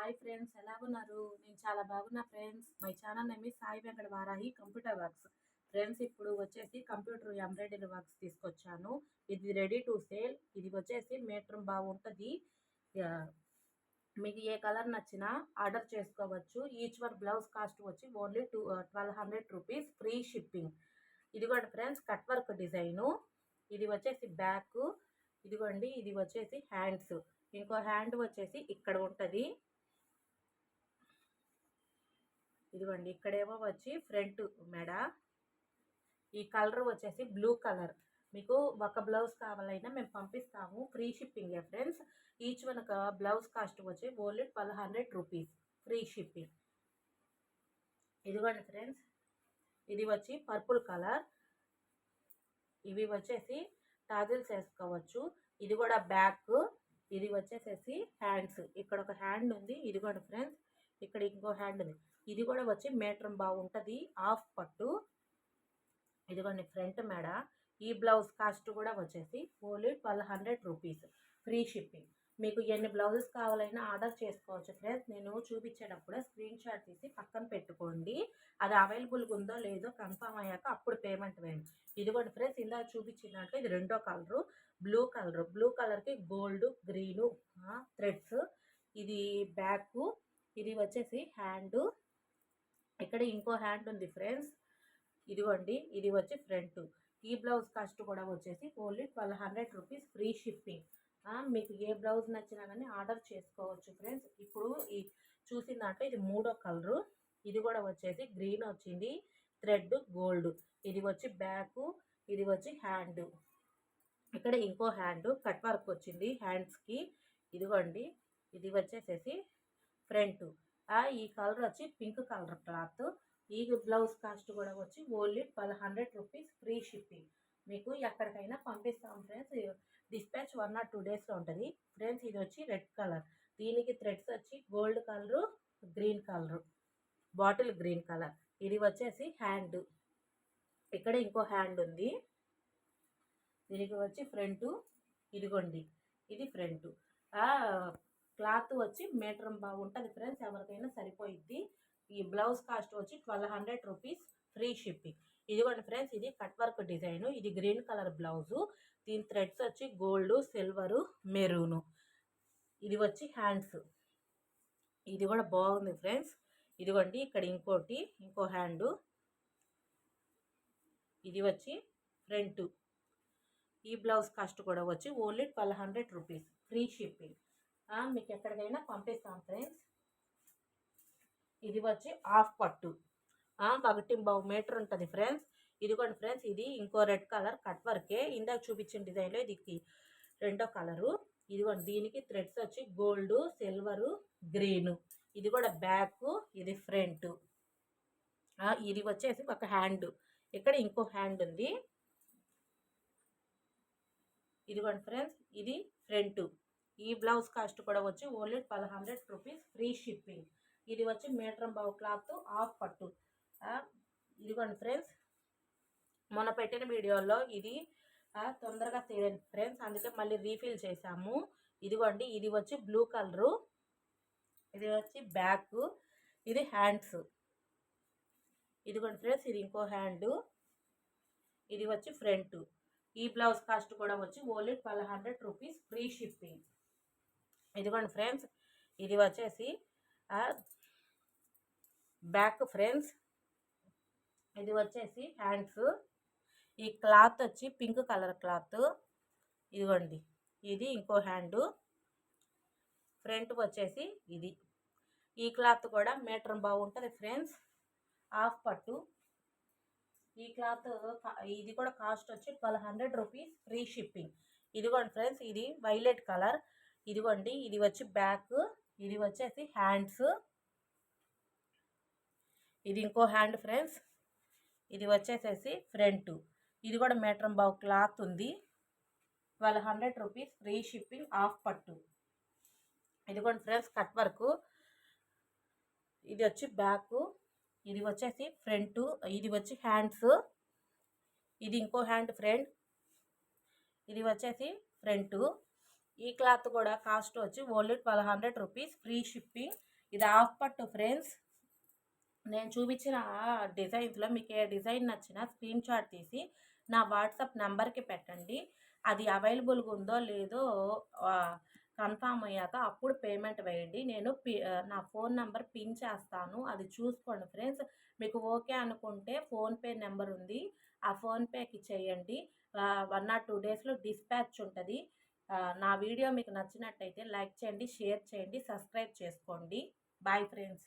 Hi friends, ఎలాగున్నారు? నేను చాలా బాగున్నా friends. My channel name Sai Venkata Varahi computer works. Friends, ఇప్పుడు వచ్చేసి కంప్యూటర్ ఎంబ్రాయిడరీ వర్క్స్ తీసుకొచ్చాను. ఇది రెడీ టు సేల్. ఇది వచ్చేసి మీటర్ బాగుంటుంది. మీకు ఏ కలర్ నచ్చినా ఆర్డర్ చేసుకోవచ్చు. ఈచ్ వన్ బ్లౌజ్ కాస్ట్ వచ్చి ఓన్లీ 1200 రూపీస్, ఫ్రీ షిప్పింగ్. ఇదిగోండి ఫ్రెండ్స్, కట్ వర్క్ డిజైను. ఇది వచ్చేసి బ్యాక్. ఇదిగోండి, ఇది వచ్చేసి హ్యాండ్స్. ఇంకో హ్యాండ్ వచ్చేసి ఇక్కడ ఉంటుంది. ఇదిగోండి, ఇక్కడేమో వచ్చి ఫ్రంట్ మెడ. ఈ కలర్ వచ్చేసి బ్లూ కలర్. మీకు ఒక బ్లౌజ్ కావాలైనా మేము పంపిస్తాము, free shipping friends. Each one blouse cost వచ్చి ఓన్లీ 1200 రూపీస్, ఫ్రీ షిప్పింగ్. ఇదిగోండి ఫ్రెండ్స్, ఇది వచ్చి పర్పుల్ కలర్. ఇవి వచ్చేసి టాజిల్స్ వేసుకోవచ్చు. ఇది కూడా బ్యాక్. ఇది వచ్చేసేసి హ్యాండ్స్. ఇక్కడ ఒక హ్యాండ్ ఉంది. ఇదిగోండి ఫ్రెండ్స్, ఇక్కడ ఇంకో హ్యాండ్ ఉంది. ఇది కూడా వచ్చి మీటర్ బాగుంటుంది, హాఫ్ పట్టు. ఇదిగోండి ఫ్రంట్ మెడ. ఈ బ్లౌజ్ కాస్ట్ కూడా వచ్చేసి ఓన్లీ 1200 రూపీస్, ఫ్రీ షిప్పింగ్. మీకు ఎన్ని బ్లౌజెస్ కావాలైనా ఆర్డర్ చేసుకోవచ్చు ఫ్రెండ్స్. నేను చూపించేటప్పుడు స్క్రీన్ షాట్ తీసి పక్కన పెట్టుకోండి. అది అవైలబుల్గా ఉందో లేదో కన్ఫర్మ్ అయ్యాక అప్పుడు పేమెంట్ వేయండి. ఇదిగోండి ఫ్రెండ్స్, ఇందాక చూపించినట్లు ఇది రెండో కలరు, బ్లూ కలర్. బ్లూ కలర్కి గోల్డ్ గ్రీను థ్రెడ్స్. ఇది బ్యాక్. ఇది వచ్చేసి హ్యాండ్. ఇక్కడ ఇంకో హ్యాండ్ ఉంది ఫ్రెండ్స్. ఇదిగోండి, ఇది వచ్చి ఫ్రంట్. ఈ బ్లౌజ్ కాస్ట్ కూడా వచ్చేసి ఓన్లీ 1200 రూపీస్, ఫ్రీ షిప్పింగ్. మీకు ఏ బ్లౌజ్ నచ్చినా కానీ ఆర్డర్ చేసుకోవచ్చు ఫ్రెండ్స్. ఇప్పుడు ఈ చూసిన దాంట్లో ఇది మూడో కలరు. ఇది కూడా వచ్చేసి గ్రీన్ వచ్చింది, థ్రెడ్ గోల్డ్. ఇది వచ్చి బ్యాక్. ఇది వచ్చి హ్యాండ్. ఇక్కడ ఇంకో హ్యాండ్ కట్ వర్క్ వచ్చింది హ్యాండ్స్కి. ఇదిగోండి, ఇది వచ్చేసేసి ఫ్రంట్. ఈ కలర్ వచ్చి పింక్ కలర్ క్లాత్. ఈ బ్లౌజ్ కాస్ట్ కూడా వచ్చి ఓన్లీ 1200 రూపీస్, ఫ్రీ షిప్పింగ్. మీకు ఎక్కడికైనా పంపిస్తాం ఫ్రెండ్స్. డిస్పాచ్ 1 or 2 డేస్లో ఉంటుంది ఫ్రెండ్స్. ఇది వచ్చి రెడ్ కలర్. దీనికి థ్రెడ్స్ వచ్చి gold colour, green colour, bottle green colour. ఇది వచ్చేసి హ్యాండ్. ఇక్కడ ఇంకో హ్యాండ్ ఉంది. దీనికి వచ్చి ఫ్రంట్. ఇదిగోండి, ఇది ఫ్రంట్. క్లాత్ వచ్చి మీటర్ బాగుంటుంది ఫ్రెండ్స్, ఎవరికైనా సరిపోయిద్ది. ఈ బ్లౌజ్ కాస్ట్ వచ్చి 1200 రూపీస్, ఫ్రీ షిప్పింగ్. ఇదిగోండి ఫ్రెండ్స్, ఇది కట్ వర్క్ డిజైను. ఇది గ్రీన్ కలర్ బ్లౌజు. దీని థ్రెడ్స్ వచ్చి గోల్డ్, సిల్వరు, మెరూను. ఇది వచ్చి హ్యాండ్స్. ఇది కూడా బాగుంది ఫ్రెండ్స్. ఇదిగోండి, ఇక్కడ ఇంకో హ్యాండు. ఇది వచ్చి ఫ్రంట్. ఈ బ్లౌజ్ కాస్ట్ కూడా వచ్చి ఓన్లీ 1200 రూపీస్, ఫ్రీ షిప్పింగ్. మీకు ఎక్కడికైనా పంపిస్తాం ఫ్రెండ్స్. ఇది వచ్చి హాఫ్ పట్టు, 1.5 మీటర్ ఉంటుంది ఫ్రెండ్స్. ఇదిగోండి ఫ్రెండ్స్, ఇది ఇంకో రెడ్ కలర్ కట్ వర్కే. ఇందాక చూపించిన డిజైన్లో ఇది రెండో కలరు. ఇదిగోండి, దీనికి థ్రెడ్స్ వచ్చి గోల్డ్, సిల్వరు, గ్రీను. ఇది కూడా బ్యాక్. ఇది ఫ్రంట్. ఇది వచ్చేసి ఒక హ్యాండ్. ఇక్కడ ఇంకో హ్యాండ్ ఉంది. ఇదిగోండి ఫ్రెండ్స్, ఇది ఫ్రంట్. ఈ బ్లౌజ్ కాస్ట్ కూడా వచ్చి ఓన్లీ 1200 రూపీస్, ఫ్రీ షిప్పింగ్. ఇది వచ్చి మీటర్ బావు క్లాత్, హాఫ్ పట్టు. ఇదిగోండి ఫ్రెండ్స్, మొన్న పెట్టిన వీడియోలో ఇది తొందరగా తీయండి ఫ్రెండ్స్, అందుకే మళ్ళీ రీఫిల్ చేసాము. ఇదిగోండి, ఇది వచ్చి బ్లూ కలరు. ఇది వచ్చి బ్యాక్. ఇది హ్యాండ్స్. ఇదిగోండి ఫ్రెండ్స్, ఇది ఇంకో హ్యాండ్. ఇది వచ్చి ఫ్రంట్. ఈ బ్లౌజ్ కాస్ట్ కూడా వచ్చి ఓన్లీ 1200 రూపీస్, ఫ్రీ షిప్పింగ్. ఇదిగోండి ఫ్రెండ్స్, ఇది వచ్చేసి బ్యాక్ ఫ్రెండ్స్. ఇది వచ్చేసి హ్యాండ్స్. ఈ క్లాత్ వచ్చి పింక్ కలర్ క్లాత్. ఇదిగోండి, ఇది ఇంకో హ్యాండు. ఫ్రంట్ వచ్చేసి ఇది. ఈ క్లాత్ కూడా మీటర్ బాగుంటుంది ఫ్రెండ్స్, హాఫ్ పట్టు. ఈ క్లాత్ ఇది కూడా కాస్ట్ వచ్చి 1200 రూపీస్, ఫ్రీ షిప్పింగ్. ఇదిగోండి ఫ్రెండ్స్, ఇది వైలెట్ కలర్. ఇదిగోండి, ఇది వచ్చి బ్యాక్. ఇది వచ్చేసి హ్యాండ్స్. ఇది ఇంకో హ్యాండ్ ఫ్రెండ్స్. ఇది వచ్చేసేసి ఫ్రంట్. ఇది కూడా మీటర్ బావు క్లాత్ ఉంది. 1200 రూపీస్, ఫ్రీ షిప్పింగ్, హాఫ్ పట్టు. ఇదిగోండి ఫ్రెండ్స్, కట్ వర్క్. ఇది వచ్చి బ్యాక్. ఇది వచ్చేసి ఫ్రంట్. ఇది వచ్చి హ్యాండ్స్. ఇది ఇంకో హ్యాండ్ ఫ్రెండ్. ఇది వచ్చేసి ఫ్రంట్. ఈ క్లాత్ కూడా కాస్ట్ వచ్చి ఓన్లీ 1200 రూపీస్, ఫ్రీ షిప్పింగ్. ఇది హాఫ్ పట్టు ఫ్రెండ్స్. నేను చూపించిన డిజైన్స్లో మీకు ఏ డిజైన్ నచ్చినా స్క్రీన్ షాట్ తీసి నా వాట్సాప్ నెంబర్కి పెట్టండి. అది అవైలబుల్గా ఉందో లేదో కన్ఫామ్ అయ్యాక అప్పుడు పేమెంట్ వేయండి. నేను నా ఫోన్ నెంబర్ పిన్ చేస్తాను, అది చూసుకోండి ఫ్రెండ్స్. మీకు ఓకే అనుకుంటే ఫోన్పే నెంబర్ ఉంది, ఆ ఫోన్పేకి చేయండి. 1 or 2 డేస్లో డిస్పాచ్ ఉంటుంది. నా వీడియో మీకు నచ్చినట్టయితే లైక్ చేయండి, షేర్ చేయండి, సబ్స్క్రైబ్ చేసుకోండి. Bye friends.